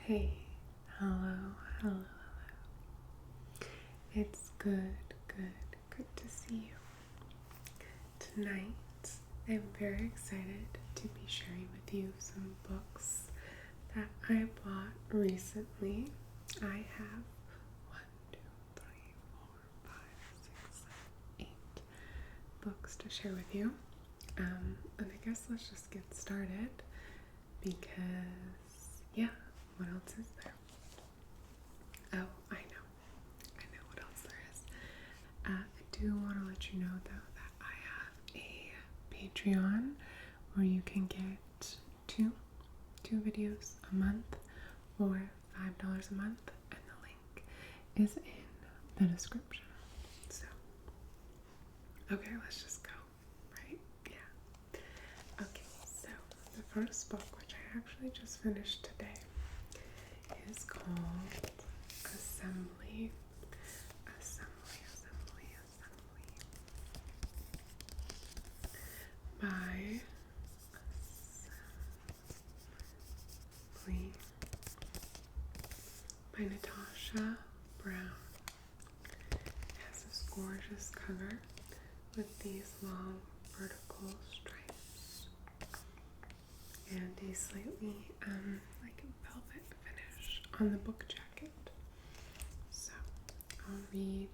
Hey, hello, hello, hello. It's good to see you. Tonight, I'm very excited to be sharing with you some books that I bought recently. I have 8 books to share with you. And I guess let's just get started because, yeah, what else is there? Oh, I know what else there is. I do want to let you know though that I have a Patreon where you can get two videos a month for $5 a month, and the link is in the description. So, okay, let's just go, right? Yeah. Okay, so the first book, which I actually just finished today, is called Assembly. By Natasha Brown. It has this gorgeous cover with these long vertical stripes and a slightly like velvet finish on the book jacket. So I'll read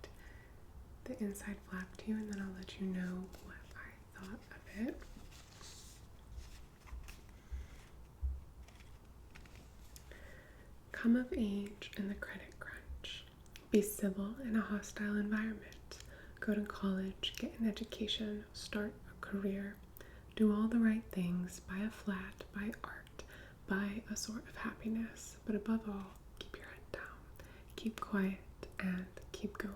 the inside flap to you and then I'll let you know what I thought of it. Come of age in the credit crunch. Be civil in a hostile environment. Go to college, get an education, start a career. Do all the right things, buy a flat, buy art, buy a sort of happiness. But above all, keep your head down, keep quiet, and keep going.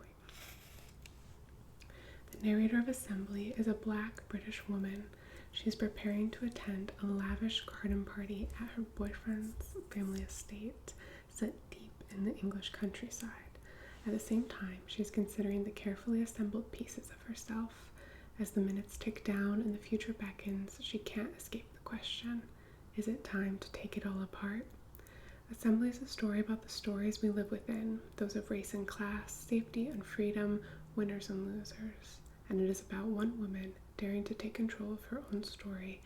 The narrator of Assembly is a black British woman. She's preparing to attend a lavish garden party at her boyfriend's family estate, set deep in the English countryside. At the same time, she's considering the carefully assembled pieces of herself. As the minutes tick down and the future beckons, she can't escape the question, is it time to take it all apart? Assembly is a story about the stories we live within, those of race and class, safety and freedom, winners and losers. And it is about one woman daring to take control of her own story,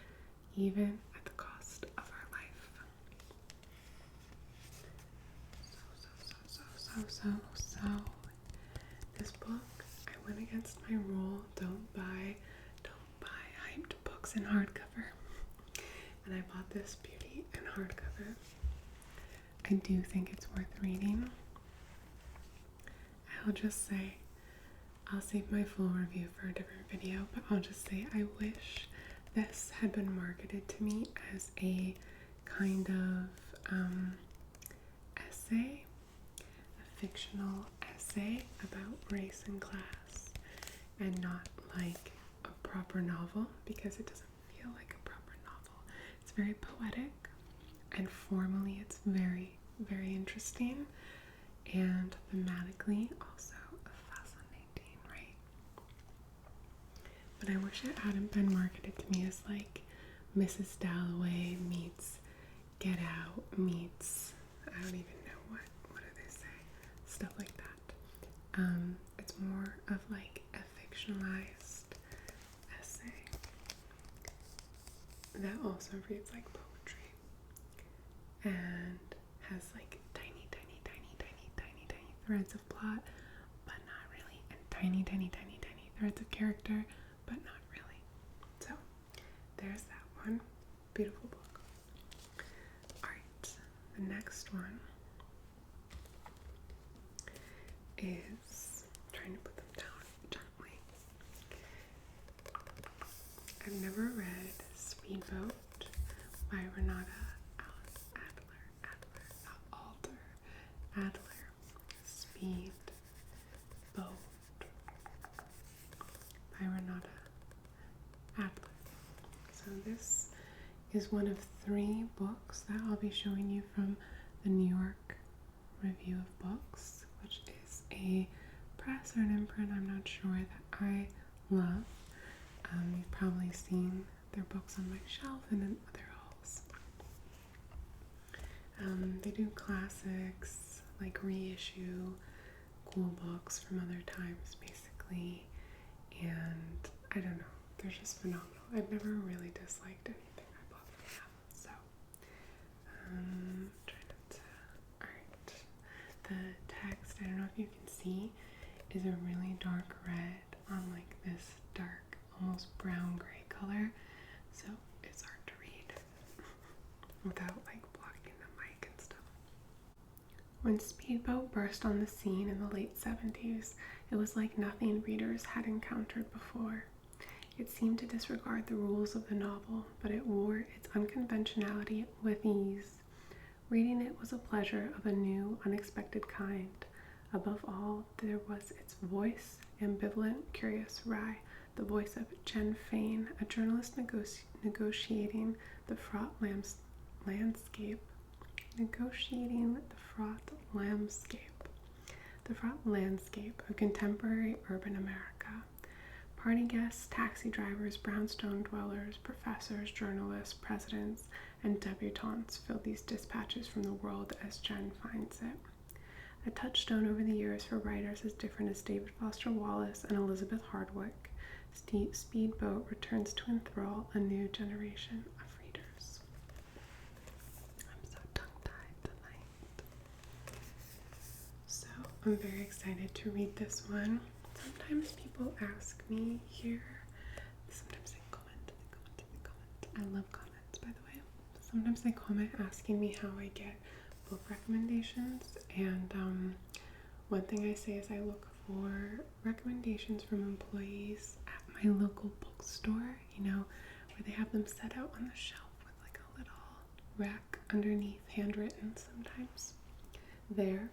even at the cost of her life. So, this book, I went against my rule, don't buy hyped books in hardcover. And I bought this beauty in hardcover. I do think it's worth reading. I'll just say, I'll save my full review for a different video, but I'll just say I wish this had been marketed to me as a kind of essay, a fictional essay about race and class, and not like a proper novel, because it doesn't feel like a proper novel. It's very poetic, and formally it's very, very interesting, and thematically also fascinating, right? But I wish it hadn't been marketed to me as like Mrs. Dalloway meets Get Out meets, I don't even know what do they say, stuff like that. It's more of like a fictionalized essay that also reads like poetry and has like tiny threads of plot, but not really, and tiny threads of character, but not really. So there's that one. Beautiful book. Alright, the next one is, trying to put them down gently. I've never read Speedboat by Renata Adler. Speedboat by Renata Adler. So this is one of 3 books that I'll be showing you from the New York Review of Books, which is a press or an imprint, I'm not sure, that I love. You've probably seen their books on my shelf and in other hauls. They do classics, like reissue cool books from other times, basically. And I don't know, they're just phenomenal. I've never really disliked anything I bought from them. So, alright. The text, I don't know if you can see, is a really dark red on like this dark, almost brown gray color. So it's hard to read without like blocking the mic and stuff. When Speedboat burst on the scene in the late 70s, it was like nothing readers had encountered before. It seemed to disregard the rules of the novel, but it wore its unconventionality with ease. Reading it was a pleasure of a new, unexpected kind. Above all, there was its voice, ambivalent, curious, wry, the voice of Jen Fane, a journalist negotiating the fraught landscape. The fraught landscape of contemporary urban America. Party guests, taxi drivers, brownstone dwellers, professors, journalists, presidents, and debutantes filled these dispatches from the world as Jen finds it. A touchstone over the years for writers as different as David Foster Wallace and Elizabeth Hardwick, Speedboat returns to enthrall a new generation of readers. I'm so tongue-tied tonight. So I'm very excited to read this one. Sometimes people ask me here, sometimes they comment. I love comments, by the way. Sometimes they comment asking me how I get book recommendations, and one thing I say is I look for recommendations from employees at my local bookstore, where they have them set out on the shelf with like a little rack underneath, handwritten sometimes there,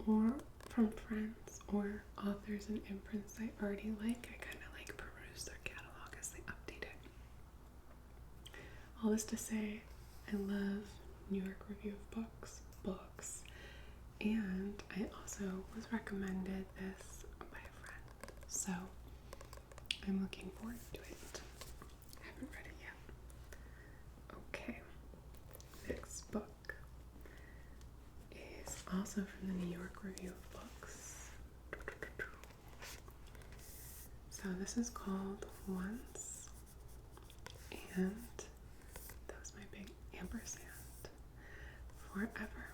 or from friends or authors and imprints I already like. I kind of like peruse their catalog as they update it. All this to say, I love New York Review of Books, and I also was recommended this by a friend, so I'm looking forward to it. I haven't read it yet. Okay, next book is also from the New York Review of Books. So this is called Once, and that was my big ampersand. Forever.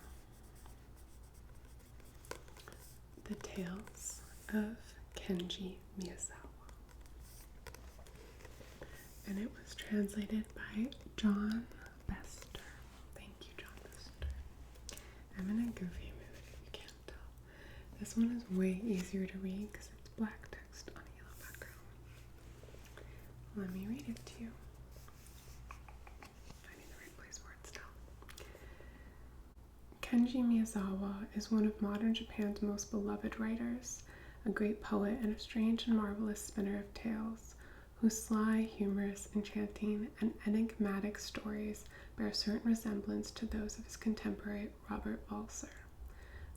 The Tales of Kenji Miyazawa. And it was translated by John Bester. Thank you, John Bester. I'm in a goofy mood, if you can't tell. This one is way easier to read because it's black text on a yellow background. Let me read it to you. Finding the right place for it still. Kenji Miyazawa is one of modern Japan's most beloved writers, a great poet and a strange and marvelous spinner of tales, whose sly, humorous, enchanting, and enigmatic stories bear a certain resemblance to those of his contemporary Robert Walser.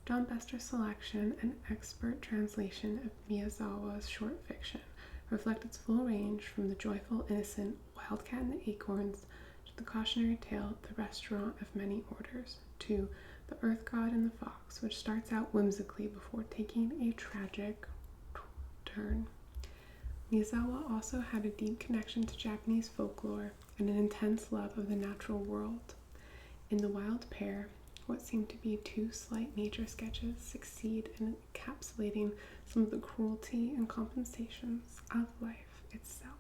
John Bester's selection and expert translation of Miyazawa's short fiction reflect its full range from the joyful, innocent Wildcat and the Acorns to the cautionary tale The Restaurant of Many Orders, to The Earth God and the Fox, which starts out whimsically before taking a tragic turn. Miyazawa also had a deep connection to Japanese folklore and an intense love of the natural world. In The Wild Pear, what seem to be two slight nature sketches succeed in encapsulating some of the cruelty and compensations of life itself.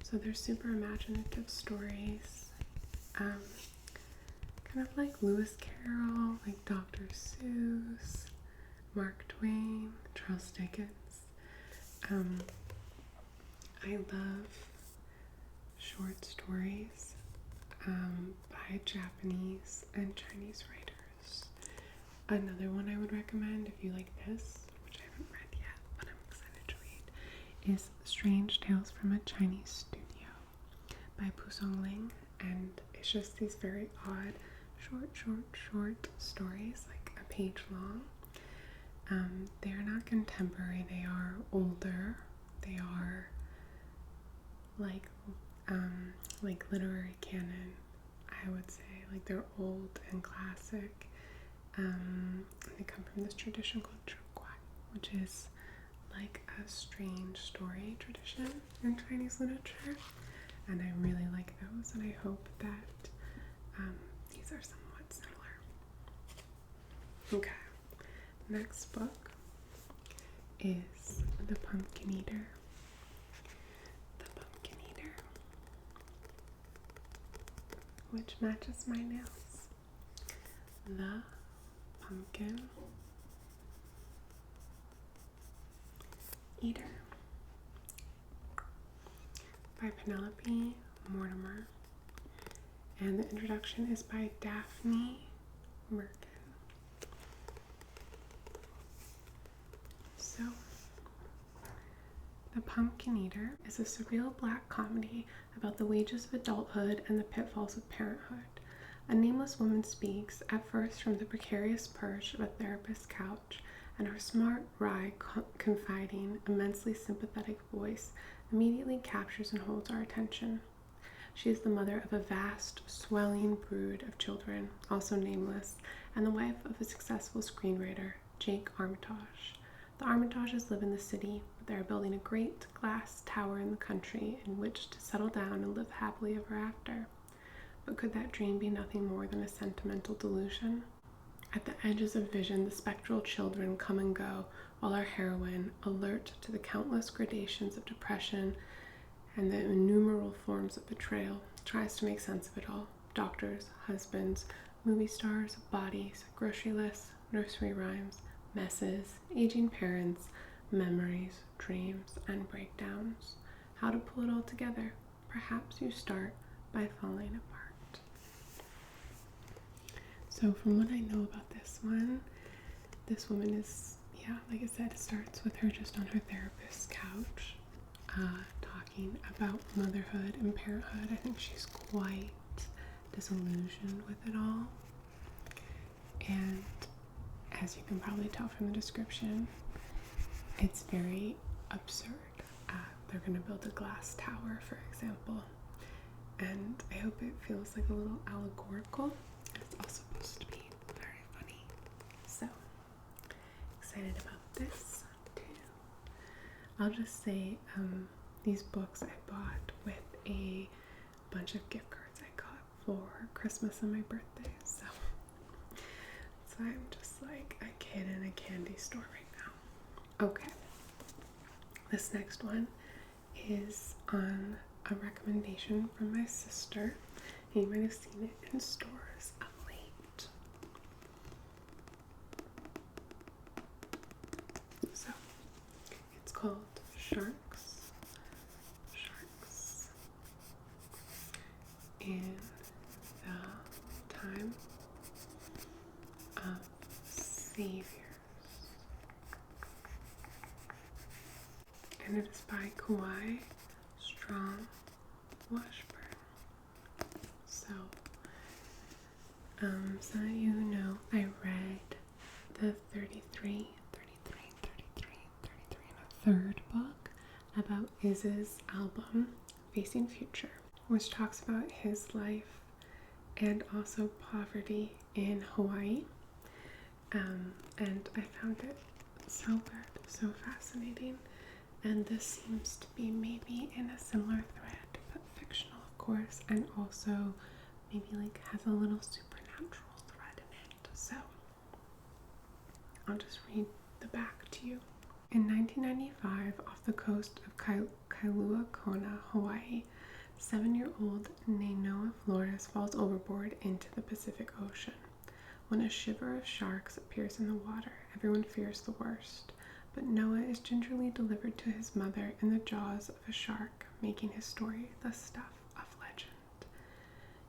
So they're super imaginative stories, kind of like Lewis Carroll, like Dr. Seuss, Mark Twain, Charles Dickens. I love short stories by Japanese and Chinese writers. Another one I would recommend if you like this, which I haven't read yet, but I'm excited to read, is Strange Tales from a Chinese Studio by Pusong Ling, and it's just these very odd, short stories, like a page long. They are not contemporary, they are older. They are like literary canon, I would say, Like they're old and classic. They come from this tradition called Zhengguai, which is like a strange story tradition in Chinese literature. And I really like those, and I hope that these are somewhat similar. Okay, next book is The Pumpkin Eater. The Pumpkin Eater, which matches my nails. The Pumpkin Eater by Penelope Mortimer, and the introduction is by Daphne Merkin. So, The Pumpkin Eater is a surreal black comedy about the wages of adulthood and the pitfalls of parenthood. A nameless woman speaks, at first from the precarious perch of a therapist's couch, and her smart, wry, confiding, immensely sympathetic voice immediately captures and holds our attention. She is the mother of a vast, swelling brood of children, also nameless, and the wife of a successful screenwriter, Jake Armitage. The Armitages live in the city, but they are building a great glass tower in the country in which to settle down and live happily ever after. But could that dream be nothing more than a sentimental delusion? At the edges of vision, the spectral children come and go, while our heroine, alert to the countless gradations of depression and the innumerable forms of betrayal, tries to make sense of it all. Doctors, husbands, movie stars, bodies, grocery lists, nursery rhymes, messes, aging parents, memories, dreams, and breakdowns. How to pull it all together? Perhaps you start by falling apart. So from what I know about this one, this woman is, like I said, it starts with her just on her therapist's couch, talking about motherhood and parenthood. I think she's quite disillusioned with it all. And as you can probably tell from the description, it's very absurd. They're going to build a glass tower, for example. And I hope it feels like a little allegorical. It's also supposed to be very funny. So, excited about this too. I'll just say these books I bought with a bunch of gift cards I got for Christmas and my birthday. So I'm just like a kid in a candy store right now. Okay. This next one is on a recommendation from my sister. You might have seen it in stores of late. So, it's called Sharks in the Time of Saviors. And it is by Kauai Strong Washburn. So, some of you know I read the 33 and a third book about Iz's album, Facing Future, which talks about his life and also poverty in Hawaii. And I found it so good, so fascinating. And this seems to be maybe in a similar thread, but fictional, of course, and also maybe like has a little supernatural thread in it. So I'll just read the back to you. In 1995, off the coast of Kailua Kona, Hawaii, 7-year-old Nainoa Flores falls overboard into the Pacific Ocean. When a shiver of sharks appears in the water, everyone fears the worst. But Noah is gingerly delivered to his mother in the jaws of a shark, making his story the stuff of legend.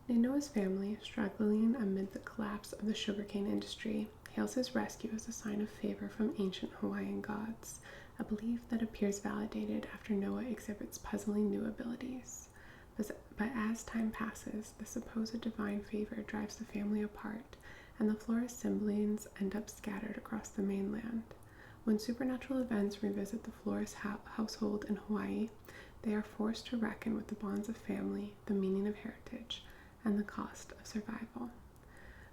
Nainoa's family, struggling amid the collapse of the sugarcane industry, hails his rescue as a sign of favor from ancient Hawaiian gods, a belief that appears validated after Noah exhibits puzzling new abilities. But as time passes, the supposed divine favor drives the family apart, and the Flores siblings end up scattered across the mainland. When supernatural events revisit the Flores household in Hawaii, they are forced to reckon with the bonds of family, the meaning of heritage, and the cost of survival.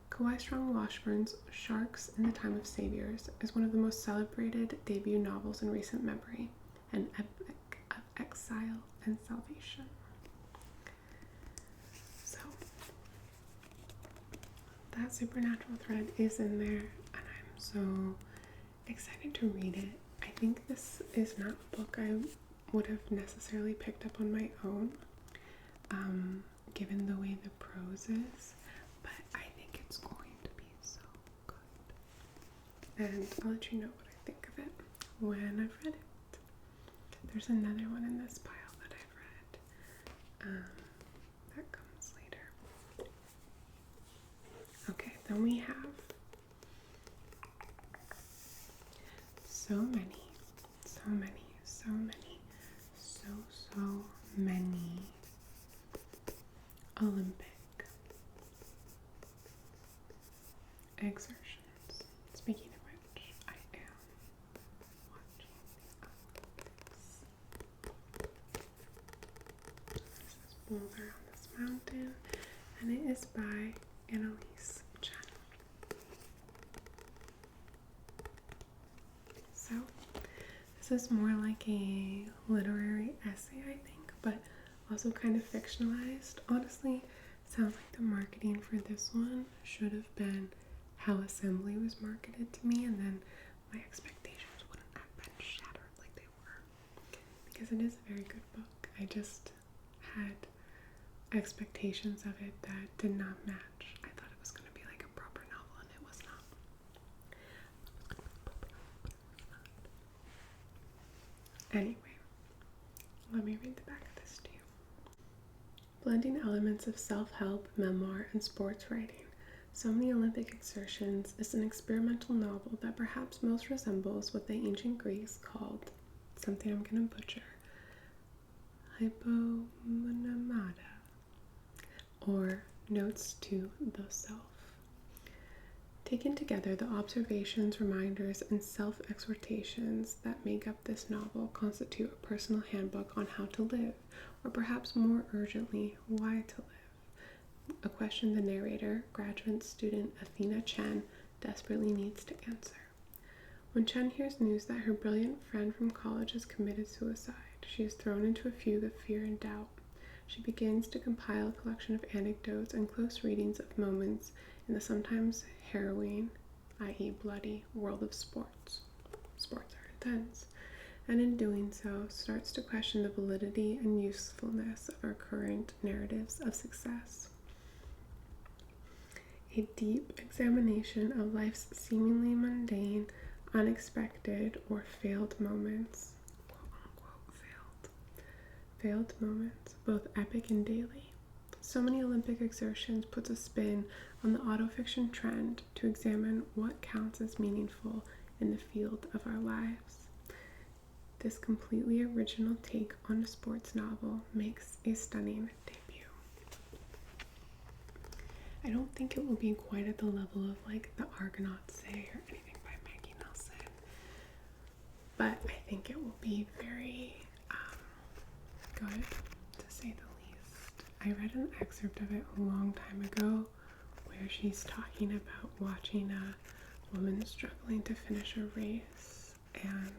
Kawhi Strong Washburn's Sharks in the Time of Saviors is one of the most celebrated debut novels in recent memory, an epic of exile and salvation. So, that supernatural thread is in there, and I'm so excited to read it. I think this is not a book I would have necessarily picked up on my own, given the way the prose is, but I think it's going to be so good. And I'll let you know what I think of it when I've read it. There's another one in this pile that I've read. That comes later. Okay, then we have so many Olympic exertions. Speaking of which, I am watching the Olympics. There's this boulder on this mountain, and it is by Annalise Chen. So, this is more like a literary essay, I think, but also kind of fictionalized. Honestly, sounds like the marketing for this one should have been how assembly was marketed to me, and then my expectations wouldn't have been shattered like they were, because it is a very good book. I just had expectations of it that did not match. I thought it was going to be like a proper novel, and it was not. Anyway, let me read the back of this to you. Blending elements of self-help, memoir, and sports writing, So Many Olympic Exertions is an experimental novel that perhaps most resembles what the ancient Greeks called, something I'm going to butcher, hypomonemata, or Notes to the Self. Taken together, the observations, reminders, and self-exhortations that make up this novel constitute a personal handbook on how to live, or perhaps more urgently, why to live. A question the narrator, graduate student Athena Chen, desperately needs to answer. When Chen hears news that her brilliant friend from college has committed suicide, she is thrown into a fugue of fear and doubt. She begins to compile a collection of anecdotes and close readings of moments in the sometimes harrowing, i.e. bloody, world of sports. Sports are intense, and in doing so, starts to question the validity and usefulness of our current narratives of success. A deep examination of life's seemingly mundane, unexpected, or failed moments, quote-unquote failed moments, both epic and daily. So Many Olympic Exertions puts a spin on the autofiction trend to examine what counts as meaningful in the field of our lives. This completely original take on a sports novel makes a stunning debut. I don't think it will be quite at the level of like The Argonauts Say or anything by Maggie Nelson, but I think it will be very good, to say the least. I read an excerpt of it a long time ago where she's talking about watching a woman struggling to finish a race, and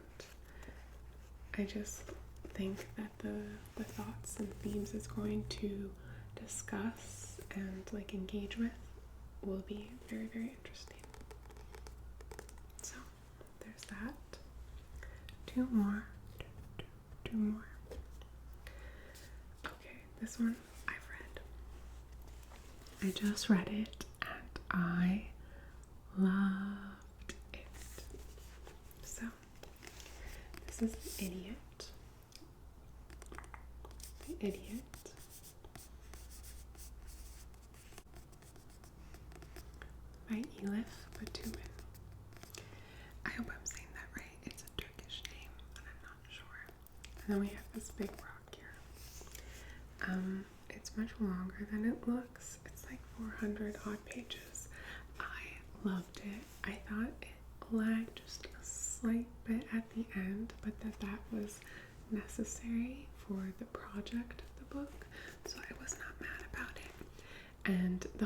I just think that the thoughts and themes it's going to discuss and like engage with will be very, very interesting. So there's that. Two more. Okay, this one I've read. I just read it and I loved it. So this is The Idiot. The Idiot by Elif Batuman. I hope I'm saying that right. It's a Turkish name, but I'm not sure. And then we have this big rock here. It's much longer than it looks. It's like 400 odd pages. I loved it. I thought it lagged just a slight bit at the end, but that was necessary for the project of the book, so I was not mad about it.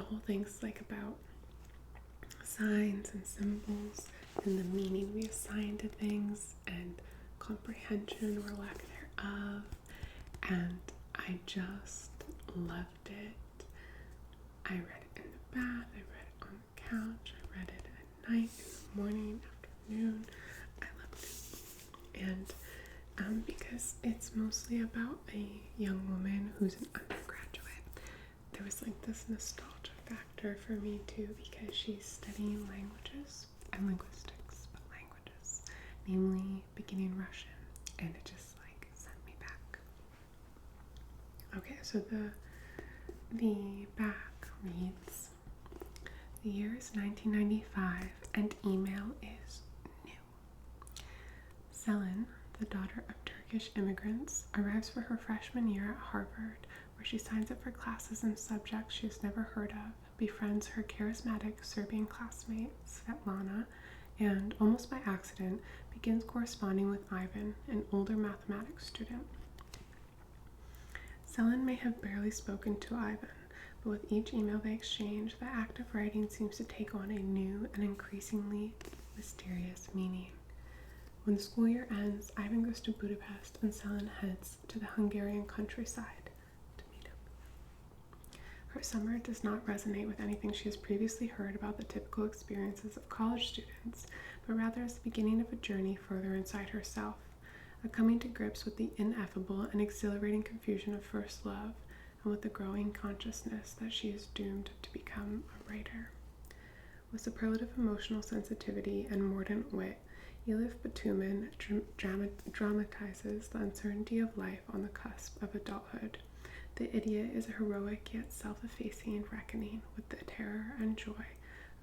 whole thing's like about signs and symbols and the meaning we assign to things and comprehension or lack thereof. And I just loved it. I read it in the bath, I read it on the couch, I read it at night, in the morning, afternoon. I loved it. And because it's mostly about a young woman who's an undergraduate, there was like this nostalgia factor for me too, because she's studying languages and linguistics, but languages, namely beginning Russian, and it just like sent me back. Okay, so the back reads, the year is 1995 and email is new. Selin, the daughter of Turkish immigrants, arrives for her freshman year at Harvard, where she signs up for classes in subjects she has never heard of, befriends her charismatic Serbian classmate, Svetlana, and, almost by accident, begins corresponding with Ivan, an older mathematics student. Selin may have barely spoken to Ivan, but with each email they exchange, the act of writing seems to take on a new and increasingly mysterious meaning. When the school year ends, Ivan goes to Budapest and Selin heads to the Hungarian countryside to meet him. Her summer does not resonate with anything she has previously heard about the typical experiences of college students, but rather is the beginning of a journey further inside herself, a coming to grips with the ineffable and exhilarating confusion of first love, and with the growing consciousness that she is doomed to become a writer. With superlative emotional sensitivity and mordant wit, Elif Batuman dramatizes the uncertainty of life on the cusp of adulthood. The Idiot is a heroic yet self-effacing reckoning with the terror and joy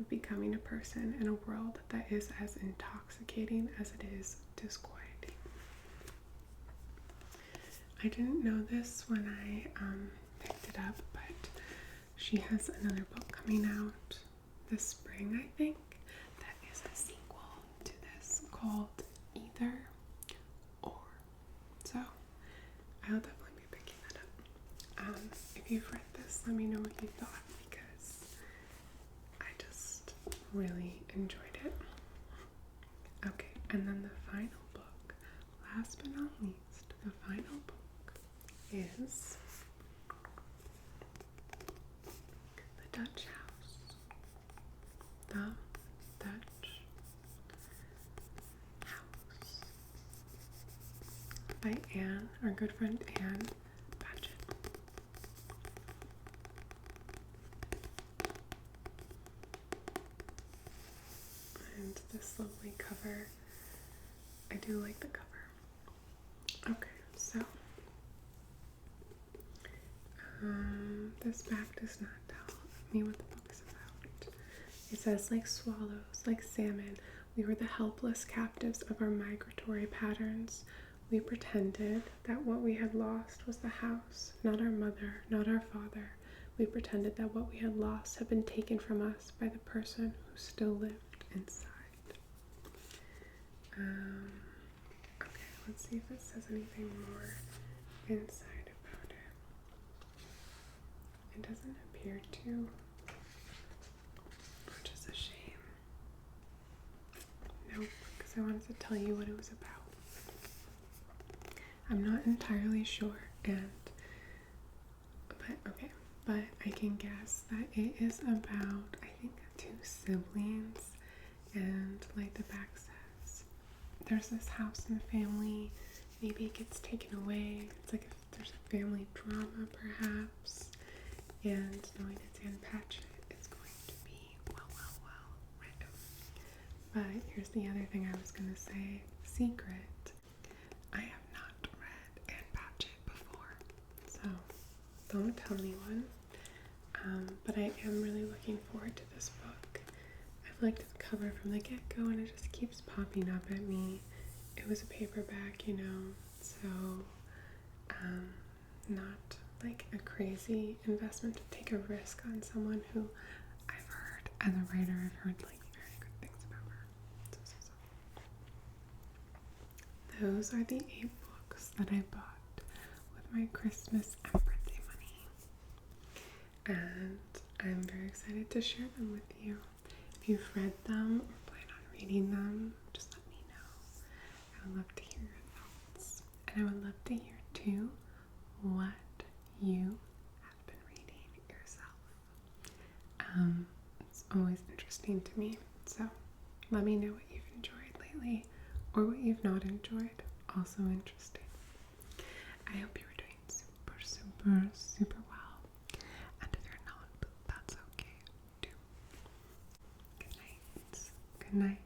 of becoming a person in a world that is as intoxicating as it is disquieting. I didn't know this when I picked it up, but she has another book coming out this spring, I think, that is a sequel to this called Either or. So I'll definitely be picking that up. If you've read this, let me know what you thought, because I just really enjoyed it. Okay, and then the final book, last but not least, the final book is The Dutch House. The Dutch House by Anne, our good friend Anne Patchett. And this lovely cover. I do like the cover. Okay, so this back does not tell me what the book is about. It says, like swallows, like salmon, we were the helpless captives of our migratory patterns. We pretended that what we had lost was the house, not our mother, not our father. We pretended that what we had lost had been taken from us by the person who still lived inside. Okay, let's see if it says anything more inside about it. It doesn't appear to, which is a shame. Nope, because I wanted to tell you what it was about. I'm not entirely sure, but I can guess that it is about, I think, two siblings, and like the back says, there's this house in the family, maybe it gets taken away. It's like if there's a family drama, perhaps, and knowing it's Anne Patchett, it's going to be well written. But here's the other thing I was going to say, secret. I have not read Anne Patchett before, so don't tell anyone. But I am really looking forward to this book. I've liked the cover from the get-go, and it just keeps popping up at me. It was a paperback, so not like a crazy investment to take a risk on someone who I've heard, as a writer, I've heard like very good things about her. So. Those are the 8 books that I bought with my Christmas and birthday money. And I'm very excited to share them with you. If you've read them or plan on reading them, just let me know. I would love to hear your thoughts. And I would love to hear too what you have been reading yourself. It's always interesting to me. So let me know what you've enjoyed lately or what you've not enjoyed. Also interesting. I hope you're doing super, super, super well. And if you're not, that's okay too. Good night. Good night.